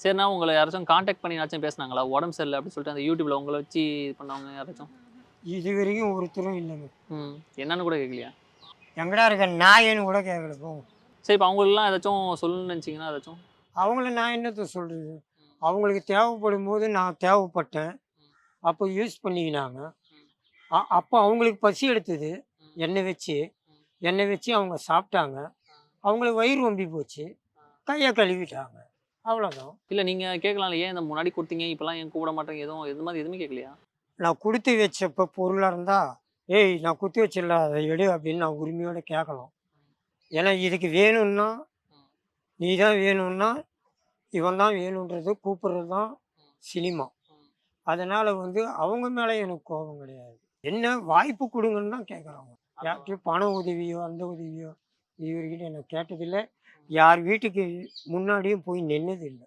சரிண்ணா உங்கள யாராச்சும் கான்டாக்ட் பண்ணி யாராச்சும் பேசுனாங்களா? உடம்பு சரியில்ல அப்படின்னு சொல்லிட்டு அந்த YouTubeல உங்கள வச்சு இது பண்ணவங்க யாராச்சும்? இதுவரைக்கும் ஒருத்தரும் இல்லைங்க. ம். என்னன்னு கூட கேட்கலையா? எங்கடா இருக்க நாயேன்னு கூட கேட்கல போங்க. சரி இப்ப அவங்களுக்குலாம் ஏதாச்சும் சொல்லணும்னு நினைச்சீங்கன்னா ஏதாச்சும்? அவங்கள நான் என்னத்த சொல்றது? அவங்களுக்கு தேவைப்படும்போது நான் தேவைப்பட்டேன். அப்போ யூஸ் பண்ணிக்கினாங்க. அப்போ அவங்களுக்கு பசி எடுத்தது. என்னை வச்சு. என்னை வச்சு அவங்க சாப்பிட்டாங்க. அவங்களுக்கு வயிறு ரொம்பி போச்சு. கைய கழுவிட்டாங்க. அவ்வளோதான். இல்ல நீங்க கேட்கலாம்ல, ஏன் இந்த முன்னாடி குடுத்தீங்க, இப்பலாம் ஏன் கூப்பிட மாட்றீங்க? எதுவும் இது மாரி எதுவுமே கேட்கலையா? நான் குடுத்து வச்சப்ப பொருளா இருந்தா, "ஏய் நான் குடுத்து வச்சேன்ல அத எடு" அப்படின்னு நான் உரிமையோட கேட்கலாம். ஏன்னா இதுக்கு வேணும்னா, நீ தான் வேணும்னா, இவன் தான் வேணுன்றது கூப்பிடுறது தான் சினிமா. அதனால அவங்க மேல எனக்கு கோபம் கிடையாது. என்ன வாய்ப்பு குடுங்கன்னு தான் கேட்குறாங்க. யார்ட்டயும் பண உதவியோ, அந்த உதவியோ இதுவரைக்கும் நான் கேட்டதில்ல. யார் வீட்டுக்கு முன்னாடியும் போய் நின்னதில்ல.